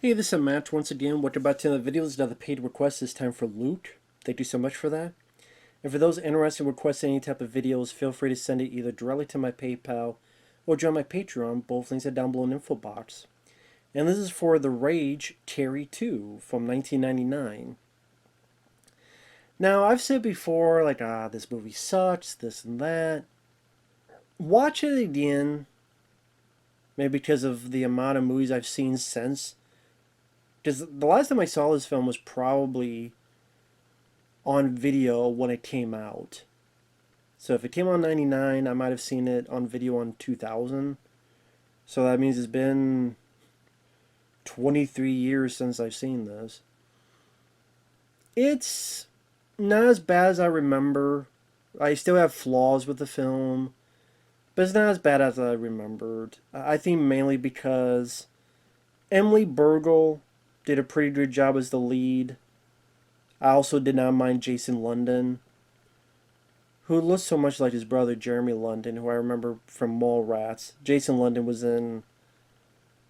Hey, this is Matt once again. What about to the video is another paid request, this time for loot. Thank you so much for that. And for those interested in requesting any type of videos, feel free to send it either directly to my PayPal or join my Patreon. Both links are down below in the info box. And this is for The Rage Carrie 2 from 1999. Now, I've said before, like, this movie sucks, this and that. Watch it again, maybe because of the amount of movies I've seen since. Because the last time I saw this film was probably on video when it came out. So if it came out in 99, I might have seen it on video on 2000. So that means it's been 23 years since I've seen this. It's not as bad as I remember. I still have flaws with the film, but it's not as bad as I remembered. I think mainly because Emily Bergl did a pretty good job as the lead. I also did not mind Jason London, who looks so much like his brother Jeremy London, who I remember from Mallrats. Jason London was in,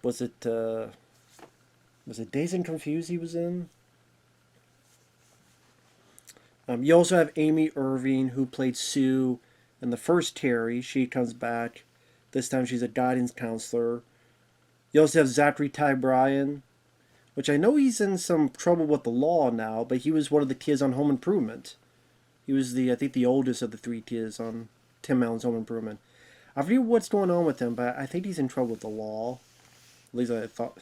was it Dazed and Confused he was in? You also have Amy Irving, who played Sue in the first Terry. She comes back. This time she's a guidance counselor. You also have Zachary Ty Bryan, which I know he's in some trouble with the law now, but he was one of the kids on Home Improvement. He was I think the oldest of the three kids on Tim Allen's Home Improvement. I forget what's going on with him, but I think he's in trouble with the law. At least I thought.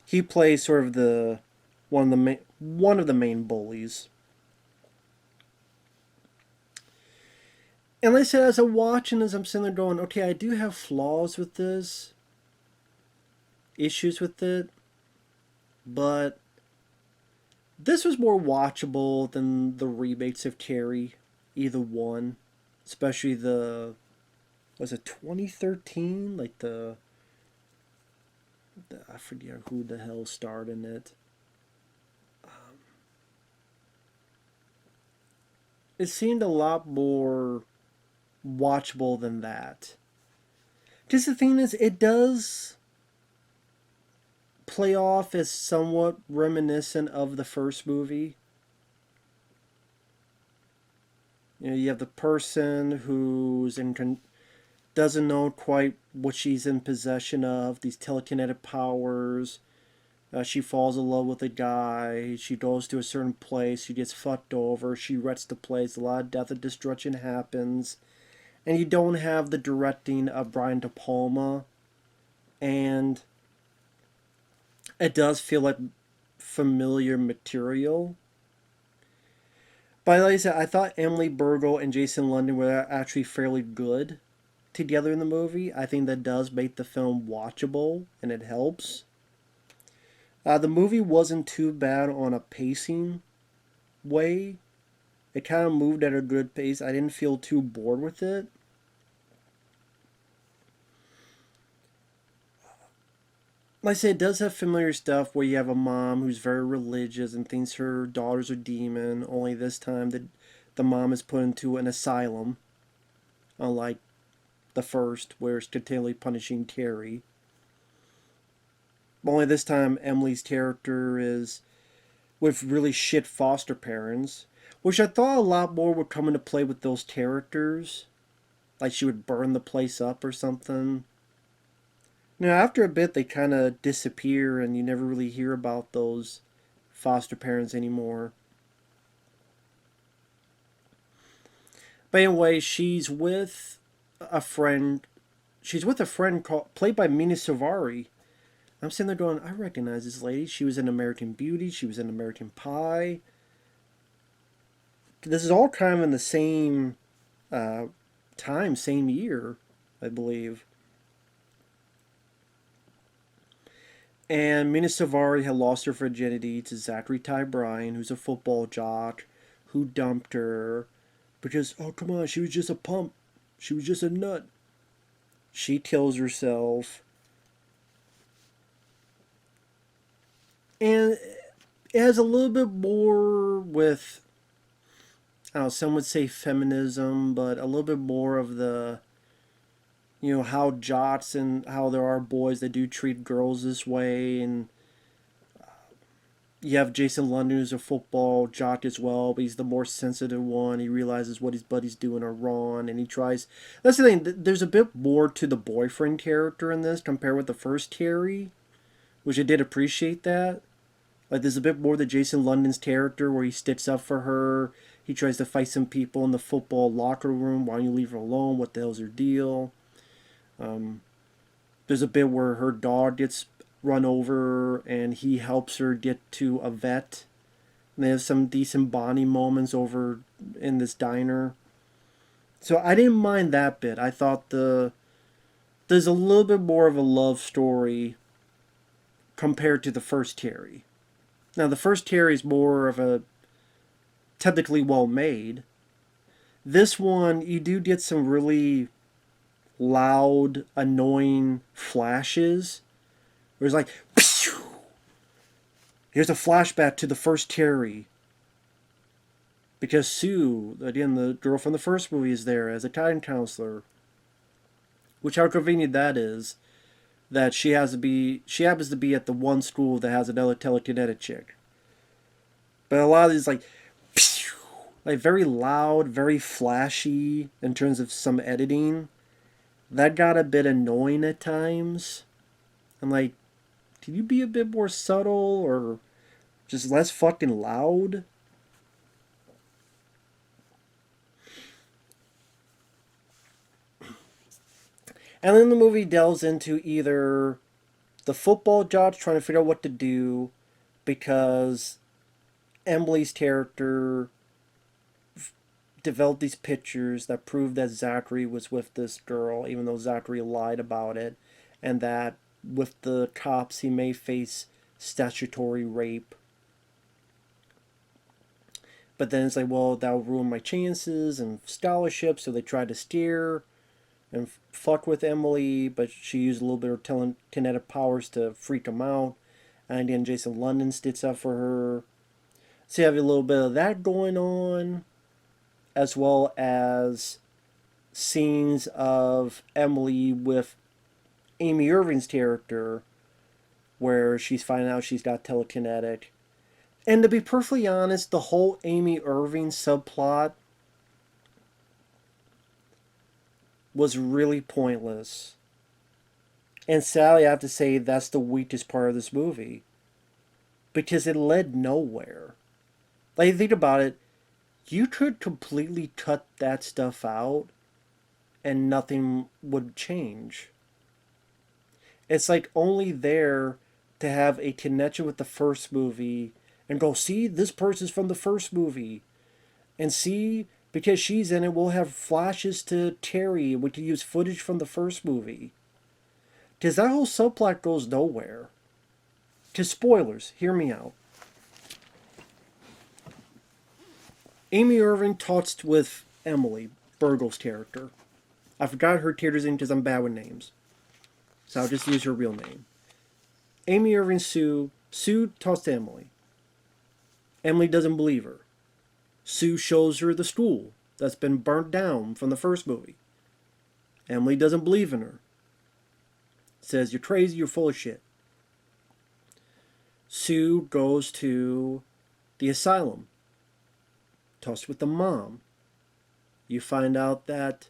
He plays sort of one of the main bullies. And like I said, as I'm watching this, I'm sitting there going, okay, I do have flaws with this, issues with it, but this was more watchable than the remakes of Carrie, either one, especially was it 2013? Like I forget who the hell starred in it. It seemed a lot more watchable than that. Just the thing is, it does play off as somewhat reminiscent of the first movie. You know, you have the person doesn't know quite what she's in possession of, these telekinetic powers. She falls in love with a guy. She goes to a certain place. She gets fucked over. She wrecks the place. A lot of death and destruction happens. And you don't have the directing of Brian De Palma. And it does feel like familiar material. But like I said, I thought Emily Bergl and Jason London were actually fairly good together in the movie. I think that does make the film watchable, and it helps. The movie wasn't too bad on a pacing way. It kind of moved at a good pace. I didn't feel too bored with it. Like I said, it does have familiar stuff where you have a mom who's very religious and thinks her daughter's a demon, only this time the mom is put into an asylum, unlike the first, where it's continually punishing Carrie. Only this time, Emily's character is with really shit foster parents, which I thought a lot more would come into play with those characters. Like she would burn the place up or something. Now, after a bit, they kind of disappear and you never really hear about those foster parents anymore. But anyway, she's with a friend played by Mina Savari. I'm sitting there going, I recognize this lady. She was in American Beauty. She was in American Pie. This is all kind of in the same time, same year, I believe. And Mina Savari had lost her virginity to Zachary Ty Bryan, who's a football jock, who dumped her because, oh, come on, she was just a pump. She was just a nut. She kills herself. And it has a little bit more with, I don't know, some would say feminism, but a little bit more of how jocks and how there are boys that do treat girls this way, and You have Jason London, who's a football jock as well, but he's the more sensitive one. He realizes what his buddies doing are wrong, and he tries. That's the thing. There's a bit more to the boyfriend character in this compared with the first Terry, which I did appreciate that. Like, there's a bit more to Jason London's character where he sticks up for her. He tries to fight some people in the football locker room. Why don't you leave her alone? What the hell's her deal? Um, there's a bit where her dog gets run over and he helps her get to a vet. And they have some decent bonding moments over in this diner. So I didn't mind that bit. I thought there's a little bit more of a love story compared to the first Terry. Now the first Terry is more of a technically well made. This one you do get some really loud, annoying flashes. Where it's like, Phew! Here's a flashback to the first Terry. Because Sue, again, the girl from the first movie, is there as a time counselor. Which, how convenient that is. That she happens to be at the one school that has another telekinetic chick. But a lot of these, like very loud, very flashy in terms of some editing. That got a bit annoying at times. I'm like, can you be a bit more subtle or just less fucking loud? And then the movie delves into either the football judge trying to figure out what to do because Emily's character developed these pictures that proved that Zachary was with this girl, even though Zachary lied about it, and that with the cops he may face statutory rape. But then it's like, well, that'll ruin my chances and scholarship, so they tried to steer and fuck with Emily, but she used a little bit of telekinetic powers to freak him out. And again, Jason London sticks up for her. So you have a little bit of that going on, as well as scenes of Emily with Amy Irving's character, where she's finding out she's got telekinetic. And to be perfectly honest, the whole Amy Irving subplot was really pointless. And sadly, I have to say that's the weakest part of this movie. Because it led nowhere. Like, think about it, you could completely cut that stuff out and nothing would change. It's like only there to have a connection with the first movie and go, see, this person's from the first movie. And see, because she's in it, we'll have flashes to Terry. We can use footage from the first movie. Because that whole subplot goes nowhere. Because spoilers, hear me out. Amy Irving talks with Emily Bergl's character. I forgot her character's name because I'm bad with names. So I'll just use her real name. Amy Irving Sue talks to Emily. Emily doesn't believe her. Sue shows her the school that's been burnt down from the first movie. Emily doesn't believe in her. Says, you're crazy, you're full of shit. Sue goes to the asylum. Talks with the mom. You find out that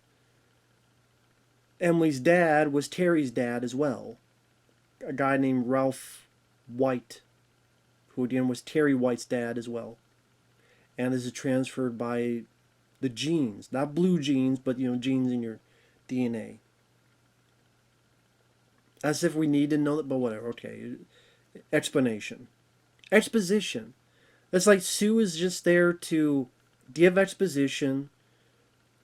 Emily's dad was Terry's dad as well. A guy named Ralph White, who again was Terry White's dad as well. And this is transferred by the genes. Not blue genes, but genes in your DNA. As if we need to know that, but whatever, okay. Explanation. Exposition. It's like Sue is just there to give exposition,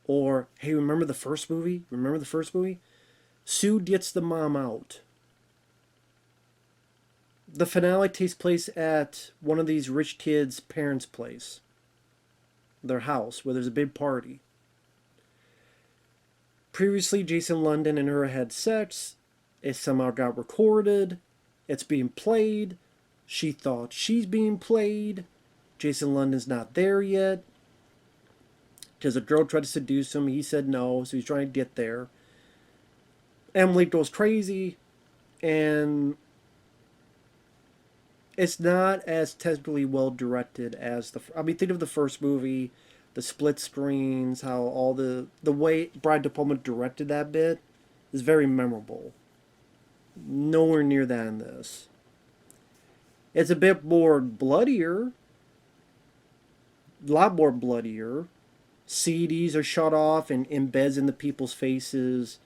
or, hey, remember the first movie? Remember the first movie? Sue gets the mom out. The finale takes place at one of these rich kids' parents' place. Their house, where there's a big party. Previously, Jason London and her had sex. It somehow got recorded. It's being played. She thought she's being played. Jason London's not there yet. Because a girl tried to seduce him. He said no, so he's trying to get there. Emily goes crazy. And It's not as technically well directed as the. I mean, think of the first movie, the split screens, how all the way Brian De Palma directed that bit is very memorable. Nowhere near that in this. It's a bit more bloodier, a lot more bloodier. CDs are shot off and embeds into people's faces.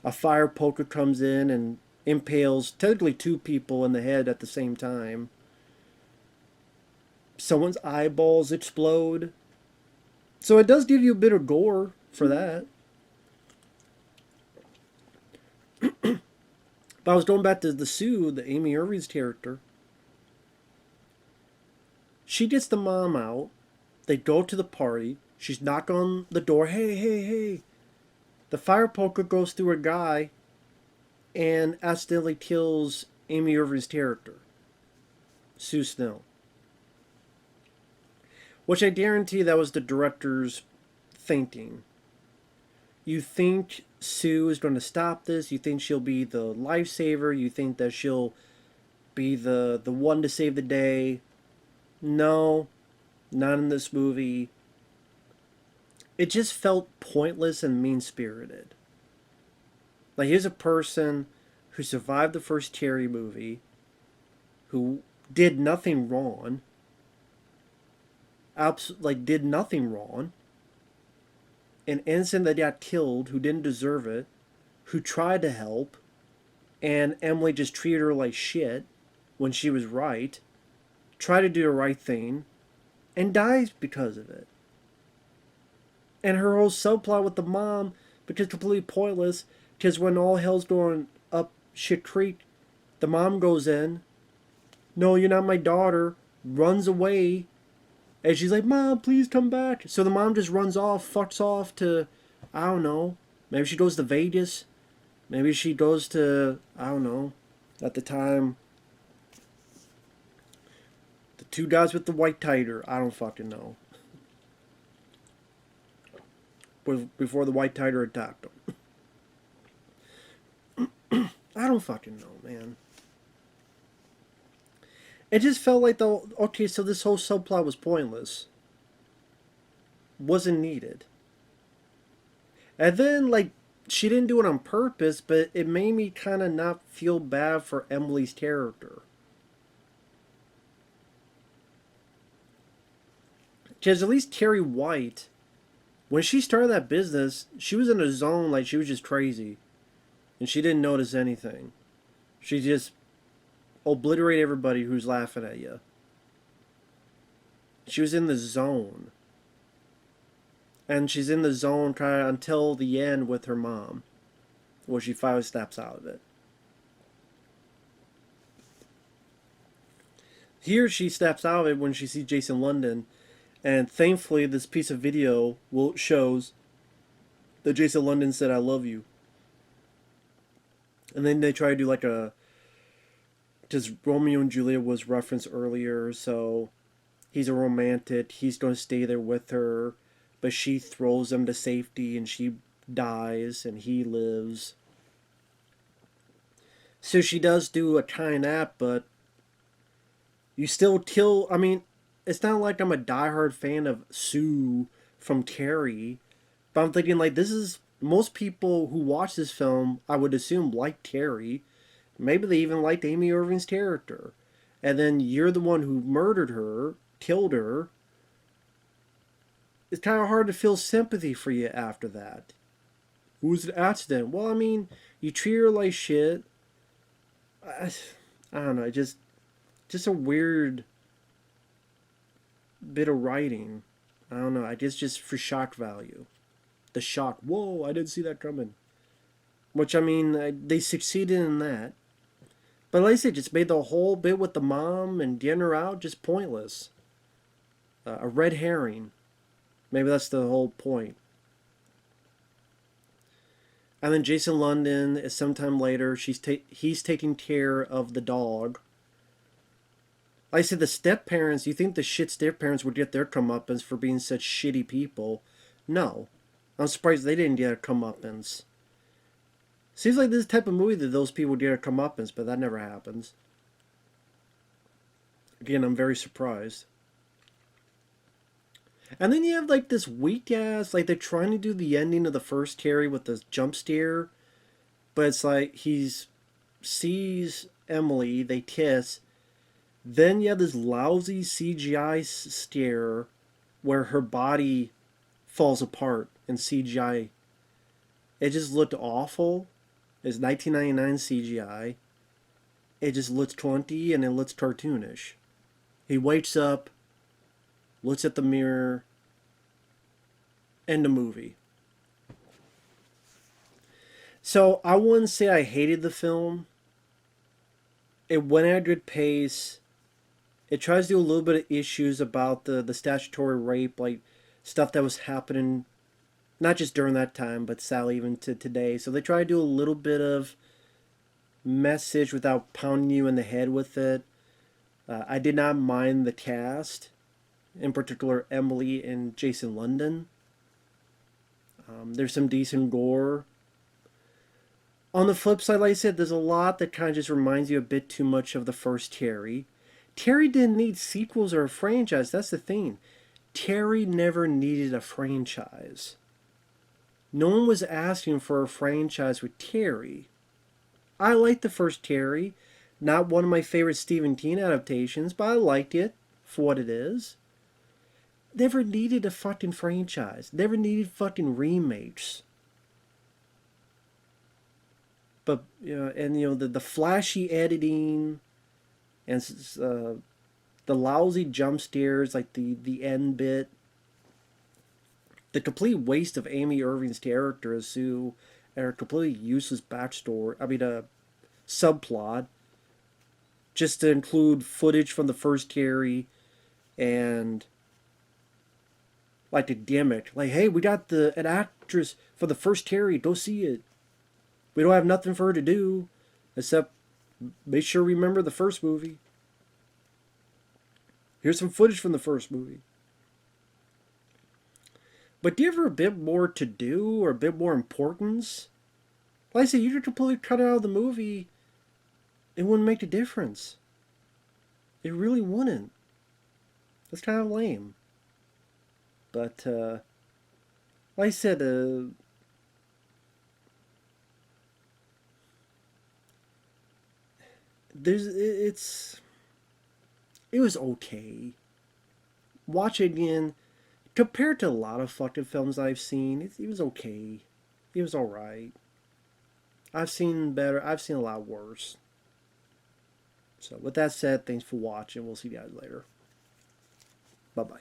A fire poker comes in and impales technically two people in the head at the same time. Someone's eyeballs explode. So it does give you a bit of gore for that. But I was going back to the Sue, the Amy Irving's character. She gets the mom out. They go to the party. She's knocking on the door. Hey, hey, hey. The fire poker goes through a guy and accidentally kills Amy Irving's character, Sue Snell. Which I guarantee that was the director's thinking. You think Sue is going to stop this. You think she'll be the lifesaver. You think that she'll be the one to save the day. No, not in this movie. It just felt pointless and mean-spirited. Like, here's a person who survived the first Carrie movie, who did nothing wrong, did nothing wrong, an innocent that got killed who didn't deserve it, who tried to help, and Emily just treated her like shit when she was right, tried to do the right thing, and dies because of it. And her whole subplot with the mom becomes completely pointless, because when all hell's going up shit creek, the mom goes in, no, you're not my daughter, runs away, and she's like, Mom, please come back. So the mom just runs off, fucks off to, I don't know, maybe she goes to Vegas. Maybe she goes to, I don't know, at the time, the two guys with the white tighter. I don't fucking know. Before the white tighter attacked them. I don't fucking know, man. It just felt like okay, so this whole subplot was pointless. Wasn't needed. And then, like, she didn't do it on purpose, but it made me kind of not feel bad for Emily's character. Because at least Carrie White, when she started that business, she was in a zone like she was just crazy. And she didn't notice anything. She just obliterated everybody who's laughing at you. She was in the zone. And she's in the zone until the end with her mom, where she finally snaps out of it. Here she snaps out of it when she sees Jason London, and thankfully this piece of video shows that Jason London said, I love you. And then they try to do like a, because Romeo and Juliet was referenced earlier, so he's a romantic, he's going to stay there with her, but she throws him to safety and she dies and he lives. So she does do a kind act, but you still kill. I mean, it's not like I'm a diehard fan of Sue from Carrie, but I'm thinking, like, this is, most people who watch this film, I would assume, like Carrie. Maybe they even liked Amy Irving's character. And then you're the one who murdered her, killed her. It's kind of hard to feel sympathy for you after that. Who was the accident? Well, I mean, you treat her like shit. I don't know, just a weird bit of writing. I don't know, I guess just for shock value. The shock, whoa, I didn't see that coming. Which, I mean, they succeeded in that. But like I said, just made the whole bit with the mom and getting her out just pointless. A red herring. Maybe that's the whole point. And then Jason London is sometime later. He's taking care of the dog. Like I said, the step-parents, you think the shit step-parents would get their comeuppance for being such shitty people. No. I'm surprised they didn't get a comeuppance. Seems like this type of movie that those people get a comeuppance, but that never happens. Again, I'm very surprised. And then you have like this weak ass, like they're trying to do the ending of the first Carrie with the jump scare, but it's like he's sees Emily, they kiss, then you have this lousy CGI stare where her body falls apart in CGI. It just looked awful. It's 1999 CGI. It just looks 20 and it looks cartoonish. He wakes up, looks at the mirror, end the movie. So I wouldn't say I hated the film. It went at a good pace. It tries to do a little bit of issues about the statutory rape, like stuff that was happening not just during that time, but sadly even to today. So they try to do a little bit of message without pounding you in the head with it. I did not mind the cast, in particular Emily and Jason London. There's some decent gore. On the flip side, like I said, there's a lot that kind of just reminds you a bit too much of the first Terry. Terry didn't need sequels or a franchise. That's the thing. Terry never needed a franchise. No one was asking for a franchise with Terry. I liked the first Terry. Not one of my favorite Stephen King adaptations, but I liked it for what it is. Never needed a fucking franchise. Never needed fucking remakes. But the flashy editing and the lousy jump scares, like the end bit, the complete waste of Amy Irving's character as Sue, and her completely useless backstory. I mean, a subplot, just to include footage from the first Carrie and like a gimmick. Like, hey, we got an actress for the first Carrie. Go see it. We don't have nothing for her to do except make sure we remember the first movie. Here's some footage from the first movie. But give her a bit more to do or a bit more importance. Like I said, you could completely cut it out of the movie. It wouldn't make a difference. It really wouldn't. That's kind of lame. But, like I said, it was okay. Watch it again. Compared to a lot of fucking films I've seen, it was okay. It was alright. I've seen better. I've seen a lot worse. So with that said, thanks for watching. We'll see you guys later. Bye-bye.